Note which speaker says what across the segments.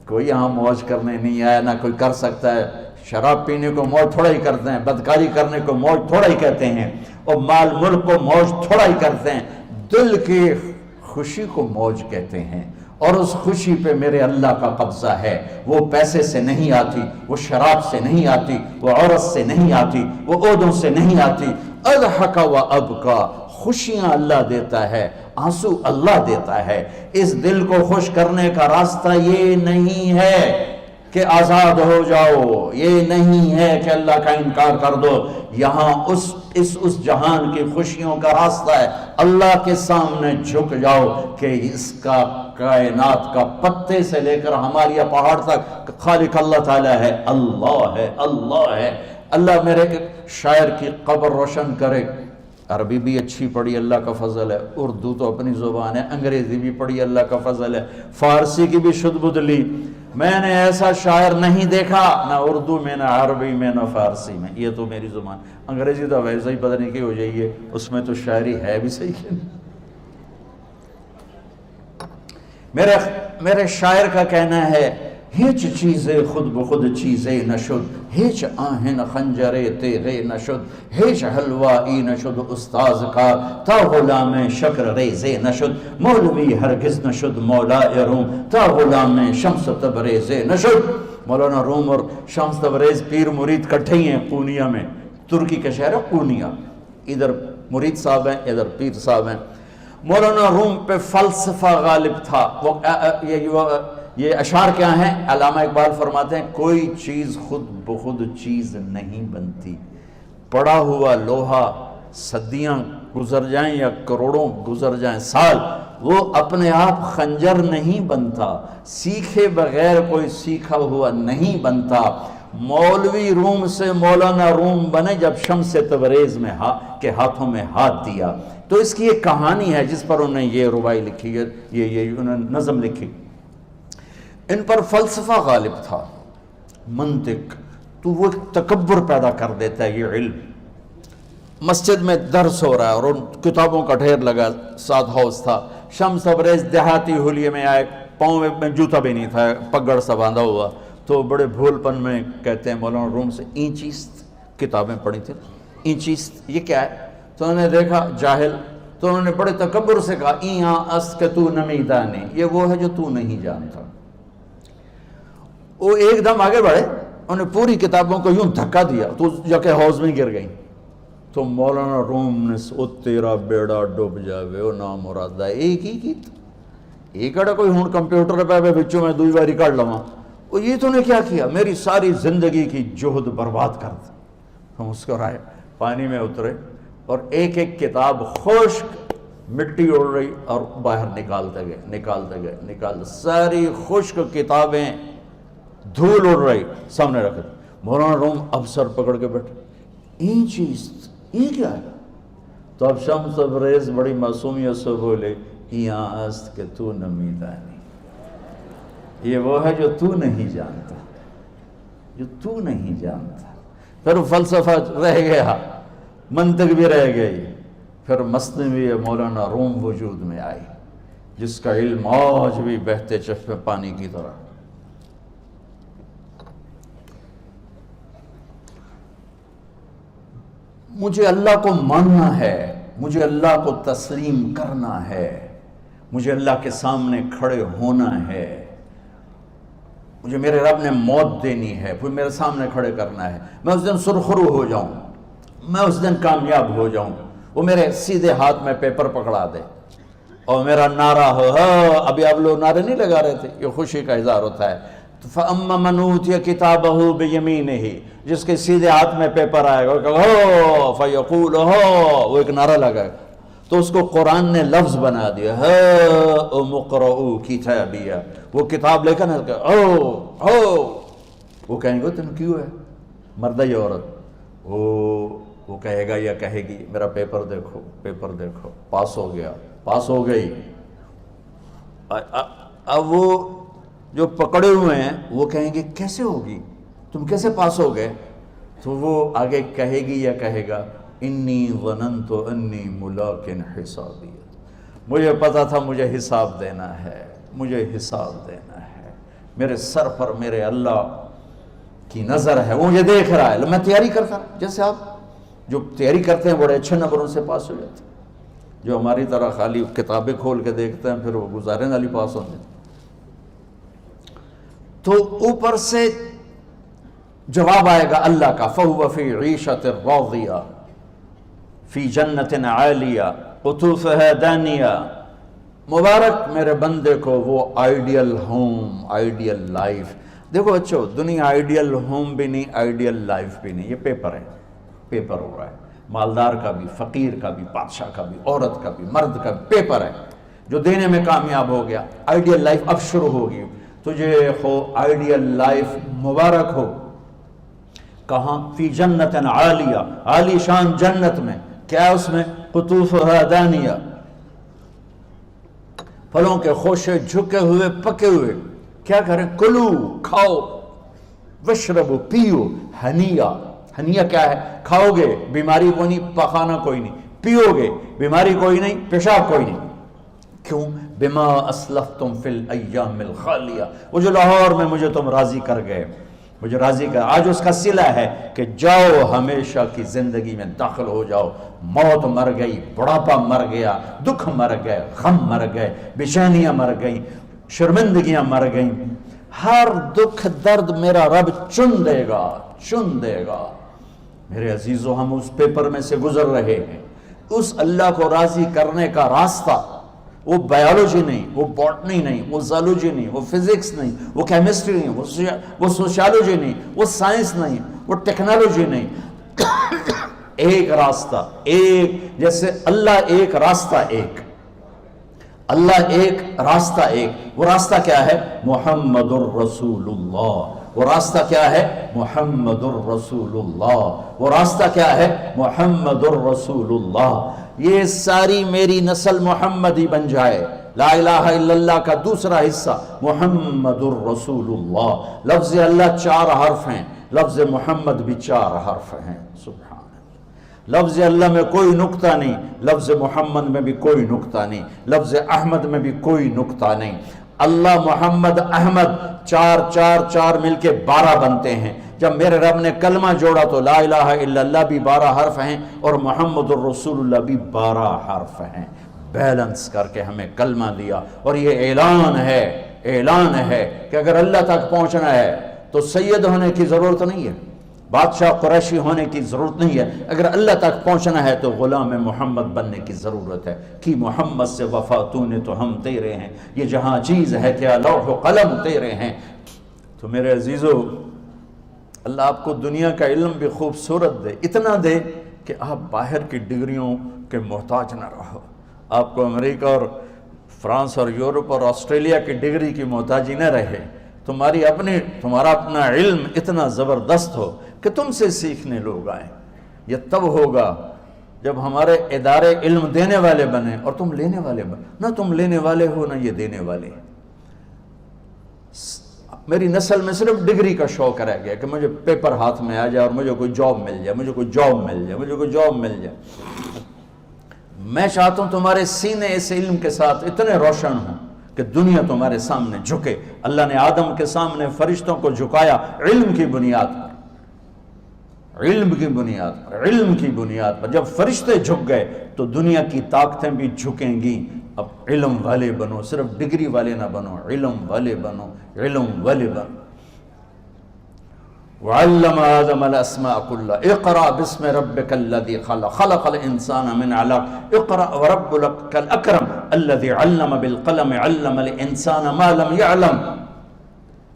Speaker 1: کوئی یہاں موج کرنے نہیں آیا، نہ کوئی کر سکتا ہے۔ شراب پینے کو موج تھوڑا ہی کرتے ہیں، بدکاری کرنے کو موج تھوڑا ہی کہتے ہیں، اور مال ملک کو موج تھوڑا ہی کرتے ہیں۔ دل کی خوشی کو موج کہتے ہیں، اور اس خوشی پہ میرے اللہ کا قبضہ ہے۔ وہ پیسے سے نہیں آتی، وہ شراب سے نہیں آتی، وہ عورت سے نہیں آتی، وہ عہدوں سے نہیں آتی۔ اضحک و ابکا، خوشیاں اللہ دیتا ہے، آنسو اللہ دیتا ہے۔ اس دل کو خوش کرنے کا راستہ یہ نہیں ہے کہ آزاد ہو جاؤ، یہ نہیں ہے کہ اللہ کا انکار کر دو۔ یہاں اس جہان کی خوشیوں کا راستہ ہے، اللہ کے سامنے جھک جاؤ کہ اس کا کائنات کا پتے سے لے کر ہمارے پہاڑ تک خالق اللہ تعالیٰ ہے، اللہ ہے، اللہ ہے۔ اللہ میرے شاعر کی قبر روشن کرے۔ عربی بھی اچھی پڑھی، اللہ کا فضل ہے، اردو تو اپنی زبان ہے، انگریزی بھی پڑھی، اللہ کا فضل ہے، فارسی کی بھی شد بدھ لی۔ میں نے ایسا شاعر نہیں دیکھا، نہ اردو میں، نہ عربی میں، نہ فارسی میں، یہ تو میری زبان۔ انگریزی تو ویسے ہی پتہ نہیں کی ہو جائیے، اس میں تو شاعری ہے بھی صحیح ہے۔ میرے شاعر کا کہنا ہے، ہیچ چیزیں خود بخود چیزیں نشد، ہیچ آہن خنجرے تیغے نشد، ہیچ حلوائی نشد استاذ کا، تا غلام شکر ریزے نشد، مولوی ہرگز نشد مولا روم، تا غلام شمس تبریز نشد۔ مولانا روم اور شمس تبریز پیر مرید کٹھے ہی ہیں قونیہ میں، ترکی کا شہر ہے قونیہ، ادھر مرید صاحب ہیں، ادھر پیر صاحب ہیں۔ مولانا روم پہ فلسفہ غالب تھا۔ یہ اشعار کیا ہیں؟ علامہ اقبال فرماتے ہیں، کوئی چیز خود بخود چیز نہیں بنتی، پڑا ہوا لوہا صدیاں گزر جائیں یا کروڑوں گزر جائیں سال، وہ اپنے آپ خنجر نہیں بنتا، سیکھے بغیر کوئی سیکھا ہوا نہیں بنتا۔ مولوی روم سے مولانا روم بنے جب شمس تبریز میں کے ہاتھوں میں ہاتھ دیا۔ تو اس کی ایک کہانی ہے جس پر انہوں نے یہ ربائی لکھی ہے، یہ انہوں نے نظم لکھی۔ ان پر فلسفہ غالب تھا، منطق، تو وہ تکبر پیدا کر دیتا ہے یہ علم۔ مسجد میں درس ہو رہا ہے اور ان کتابوں کا ڈھیر لگا، ساتھ ہاؤس تھا۔ شمس تبریز دیہاتی حلیے میں آئے، پاؤں میں جوتا بھی نہیں تھا، پگڑ سا باندھا ہوا، تو بڑے بھول پن میں کہتے ہیں مولانا روم سے، اینچیست کتابیں پڑھی تھیں، اینچیست یہ کیا ہے؟ تو انہوں نے دیکھا جاہل، تو انہوں نے بڑے تکبر سے کہا، ایاں اس کہ تو نمیدانی، یہ وہ ہے جو تو نہیں جانتا۔ وہ ایک دم آگے بڑھے، انہوں نے پوری کتابوں کو یوں دھکا دیا تو جا کے حوض میں گر گئیں۔ تو مولانا روم نے او تیرا بیڑا ڈوب جاوے او نام مرادہ، ایک ہی کی ایک اڑا کوئی ہون کمپیوٹر پہ بچوں میں دوئی باری کر لواں، وہ یہ تو نے کیا کیا، میری ساری زندگی کی جہد برباد کر دی۔ ہم اس کو رائے پانی میں اترے اور ایک ایک کتاب خشک مٹی اڑ رہی اور باہر نکالتے گئے، ساری خشک کتابیں دھول اڑ رہی سامنے رکھ دی۔ مولانا روم اب سر پکڑ کے بیٹھے، این چیز یہ کیا ہے؟ تو اب شمس تبریز بڑی معصومیت سے بولے، یہاں است کہ تو نمیدانی، یہ وہ ہے جو تو نہیں جانتا، جو تو نہیں جانتا۔ پھر فلسفہ رہ گیا، منطق بھی رہ گئی، پھر مثنوی مولانا روم وجود میں آئی، جس کا علم آج بھی بہتے چشمے پانی کی طرح۔ مجھے اللہ کو ماننا ہے، مجھے اللہ کو تسلیم کرنا ہے، مجھے اللہ کے سامنے کھڑے ہونا ہے، مجھے میرے رب نے موت دینی ہے، پھر میرے سامنے کھڑے کرنا ہے، میں اس دن سرخرو ہو جاؤں، میں اس دن کامیاب ہو جاؤں، وہ میرے سیدھے ہاتھ میں پیپر پکڑا دے اور میرا نعرہ ہو، ابھی آپ لوگ نعرے نہیں لگا رہے تھے، یہ خوشی کا اظہار ہوتا ہے۔ فَأَمَّا مَنْ أُوتِيَ كِتَابَهُ بِيَمِينِهِ، جس کے سیدھے ہاتھ میں پیپر آئے گا فَيَقُولُ وہ ایک نعرہ لگائے گا، تو اس کو قرآن نے لفظ بنا دیا، هَاؤْمُ اقْرَءُوا كِتَابِيَهْ، وہ کتاب لے کر وہ کہیں گے تم کیوں ہے مرد یا عورت، وہ کہے گا یا کہے گی میرا پیپر دیکھو، پیپر دیکھو، پاس ہو گیا، پاس ہو گئی۔ اب وہ جو پکڑے ہوئے ہیں وہ کہیں گے کیسے ہوگی، تم کیسے پاس ہو گئے؟ تو وہ آگے کہے گی یا کہے گا، انی ظننت انی ملاق حسابی، مجھے پتا تھا مجھے حساب دینا ہے، مجھے حساب دینا ہے، میرے سر پر میرے اللہ کی نظر ہے، وہ مجھے دیکھ رہا ہے. میں تیاری کرتا، جیسے آپ جو تیاری کرتے ہیں بڑے اچھے نمبروں سے پاس ہو جاتے ہیں، جو ہماری طرح خالی کتابیں کھول کے دیکھتے ہیں پھر وہ گزارے والی پاس ہوتے ہیں. تو اوپر سے جواب آئے گا اللہ کا، فَهُوَ فِي عِيشَةٍ رَاضِيَةٍ فِي جَنَّةٍ عَالِيَةٍ قُطُوفُهَا دَانِيَةٌ. مبارک میرے بندے کو وہ آئیڈیل ہوم، آئیڈیل لائف. دیکھو اچھو، دنیا آئیڈیل ہوم بھی نہیں، آئیڈیل لائف بھی نہیں، یہ پیپر ہے، پیپر ہو رہا ہے. مالدار کا بھی، فقیر کا بھی، بادشاہ کا بھی، عورت کا بھی، مرد کا بھی پیپر ہے. جو دینے میں کامیاب ہو گیا، آئیڈیل لائف اب شروع ہوگی. تجھے ہو آئیڈیل لائف مبارک ہو. کہاں؟ فی جنت عالیہ، عالی شان جنت میں. کیا اس میں؟ قطوفہا دانیہ، پھلوں کے خوشے جھکے ہوئے پکے ہوئے. کیا کریں؟ کلو، کھاؤ، وشربو، پیو، ہنیا. ہنیا کیا ہے؟ کھاؤ گے بیماری کوئی نہیں، پخانہ کوئی نہیں، پیو گے بیماری کوئی نہیں، پیشاب کوئی نہیں. کیوں؟ بما اسلفتم فی الایام الخالیہ. وہ جو لاہور میں مجھے تم راضی کر گئے، مجھے راضی کر، آج اس کا صلہ ہے کہ جاؤ ہمیشہ کی زندگی میں داخل ہو جاؤ. موت مر گئی، بڑھاپا مر گیا، دکھ مر گئے، غم مر گئے، بے چینیاں مر گئیں، شرمندگیاں مر گئیں. ہر دکھ درد میرا رب چن دے گا، چن دے گا. میرے عزیزو، ہم اس پیپر میں سے گزر رہے ہیں. اس اللہ کو راضی کرنے کا راستہ، وہ بایولوجی نہیں، وہ باٹنی نہیں، وہ زالوجی نہیں، وہ فزکس نہیں، وہ کیمسٹری نہیں، وہ سوشیالوجی نہیں، وہ سائنس نہیں، وہ ٹیکنالوجی نہیں. ایک راستہ، ایک، جیسے اللہ ایک، راستہ ایک. اللہ ایک، راستہ ایک. وہ راستہ کیا ہے؟ محمد الرسول اللہ. وہ راستہ کیا ہے؟ محمد الرسول اللہ. وہ راستہ کیا ہے؟ محمد الرسول اللہ. یہ ساری میری نسل محمدی بن جائے. لا الہ الا اللہ کا دوسرا حصہ محمد الرسول اللہ. لفظ اللہ 4 حرف ہیں، لفظ محمد بھی 4 حرف ہیں. سبحان اللہ. لفظ اللہ میں کوئی نقطہ نہیں، لفظ محمد میں بھی کوئی نقطہ نہیں، لفظ احمد میں بھی کوئی نقطہ نہیں. اللہ، محمد، احمد، 4 4 4 مل کے 12 بنتے ہیں. جب میرے رب نے کلمہ جوڑا تو لا الہ الا اللہ بھی 12 حرف ہیں اور محمد الرسول اللہ بھی 12 حرف ہیں. بیلنس کر کے ہمیں کلمہ دیا. اور یہ اعلان ہے، اعلان ہے کہ اگر اللہ تک پہنچنا ہے تو سید ہونے کی ضرورت نہیں ہے، بادشاہ قریشی ہونے کی ضرورت نہیں ہے. اگر اللہ تک پہنچنا ہے تو غلام محمد بننے کی ضرورت ہے. کہ محمد سے وفا تو نے تو ہم تیرے ہیں، یہ جہاں چیز ہے کیا لوح و قلم تیرے ہیں. تو میرے عزیزو، اللہ آپ کو دنیا کا علم بھی خوبصورت دے، اتنا دے کہ آپ باہر کی ڈگریوں کے محتاج نہ رہو. آپ کو امریکہ اور فرانس اور یورپ اور آسٹریلیا کی ڈگری کی محتاجی نہ رہے. تمہارا اپنا علم اتنا زبردست ہو کہ تم سے سیکھنے لوگ آئیں. یہ تب ہوگا جب ہمارے ادارے علم دینے والے بنے اور تم لینے والے بنے. نہ تم لینے والے ہو، نہ یہ دینے والے. میری نسل میں صرف ڈگری کا شوق رہ گیا کہ مجھے پیپر ہاتھ میں آ جائے اور مجھے کوئی جاب مل جائے، مجھے کوئی جاب مل جائے، مجھے کوئی جاب مل جائے. میں چاہتا ہوں تمہارے سینے اس علم کے ساتھ اتنے روشن ہوں کہ دنیا تمہارے سامنے جھکے. اللہ نے آدم کے سامنے فرشتوں کو جھکایا علم کی بنیاد پر، علم کی بنیاد پر، علم کی بنیاد پر. جب فرشتے جھک گئے تو دنیا کی طاقتیں بھی جھکیں گی. اب علم والے بنو، صرف ڈگری والے نہ بنو، علم والے بنو، علم والے بنو. وعلم آدم الاسماء كلها اقرأ باسم ربك الذي خلق خلق الانسان من علق اقرأ وربك الاكرم الذي علم بالقلم علم الانسان ما لم يعلم.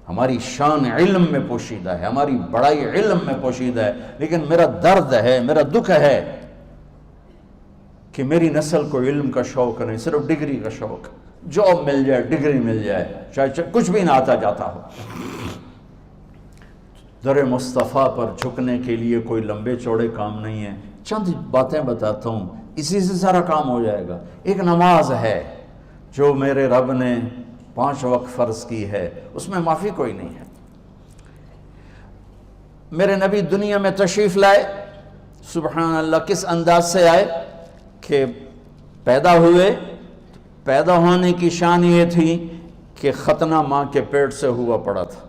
Speaker 1: ہماری شان علم میں پوشیدہ ہے، ہماری بڑائی علم میں پوشیدہ ہے. لیکن میرا درد ہے، میرا دکھ ہے کہ میری نسل کو علم کا شوق نہیں، صرف ڈگری کا شوق. جاب مل جائے، ڈگری مل جائے، چاہے کچھ بھی نہ آتا جاتا ہو. در مصطفیٰ پر جھکنے کے لیے کوئی لمبے چوڑے کام نہیں ہیں. چند باتیں بتاتا ہوں، اسی سے سارا کام ہو جائے گا. ایک نماز ہے جو میرے رب نے 5 وقت فرض کی ہے، اس میں معافی کوئی نہیں ہے. میرے نبی دنیا میں تشریف لائے، سبحان اللہ، کس انداز سے آئے کہ پیدا ہوئے. پیدا ہونے کی شان یہ تھی کہ ختنہ ماں کے پیٹ سے ہوا پڑا تھا.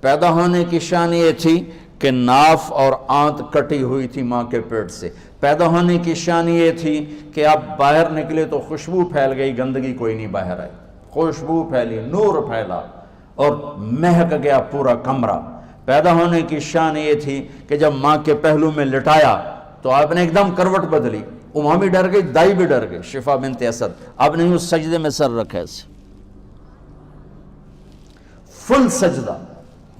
Speaker 1: پیدا ہونے کی شان یہ تھی کہ ناف اور آنت کٹی ہوئی تھی ماں کے پیٹ سے. پیدا ہونے کی شان یہ تھی کہ آپ باہر نکلے تو خوشبو پھیل گئی, گندگی کوئی نہیں باہر آئی, خوشبو پھیلی, نور پھیلا اور مہک گیا پورا کمرہ. پیدا ہونے کی شان یہ تھی کہ جب ماں کے پہلو میں لٹایا تو آپ نے ایک دم کروٹ بدلی. اماں بھی ڈر گئی, دائی بھی ڈر گئی, شفا بنت اسد. آپ نے اس سجدے میں سر رکھا ایسے, فل سجدہ,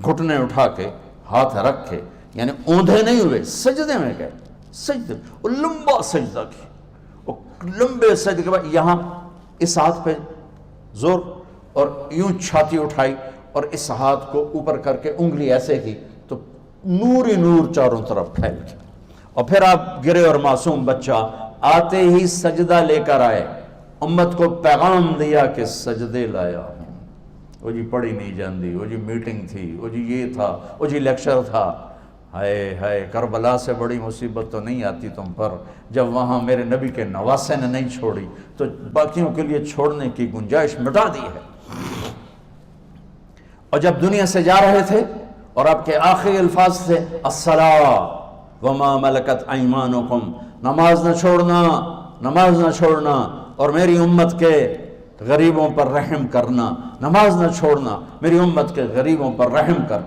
Speaker 1: گھٹنے اٹھا کے ہاتھ رکھ کے, یعنی اوندھے نہیں ہوئے, سجدے میں گئے. سجدے, وہ لمبا سجدہ کی, وہ لمبے سجدے کے بعد یہاں اس ہاتھ پہ زور اور یوں چھاتی اٹھائی اور اس ہاتھ کو اوپر کر کے انگلی ایسے کی تو نور ہی نور چاروں طرف پھیل گیا. اور پھر آپ گرے اور معصوم بچہ آتے ہی سجدہ لے کر آئے, امت کو پیغام دیا کہ سجدے لایا ہوں. وہ جی پڑھی نہیں جاندی, وہ جی میٹنگ تھی, وہ جی یہ تھا, وہ جی لیکچر تھا. ہائے ہائے, کربلا سے بڑی مصیبت تو نہیں آتی تم پر جب وہاں میرے نبی کے نواسے نے نہیں چھوڑی تو باقیوں کے لیے چھوڑنے کی گنجائش مٹا دی ہے. اور جب دنیا سے جا رہے تھے اور آپ کے آخری الفاظ تھے الصلاۃ وما ملکت ایمانکم, نماز نہ چھوڑنا, نماز نہ چھوڑنا, اور میری امت کے غریبوں پر رحم کرنا, نماز نہ چھوڑنا, میری امت کے غریبوں پر رحم کر.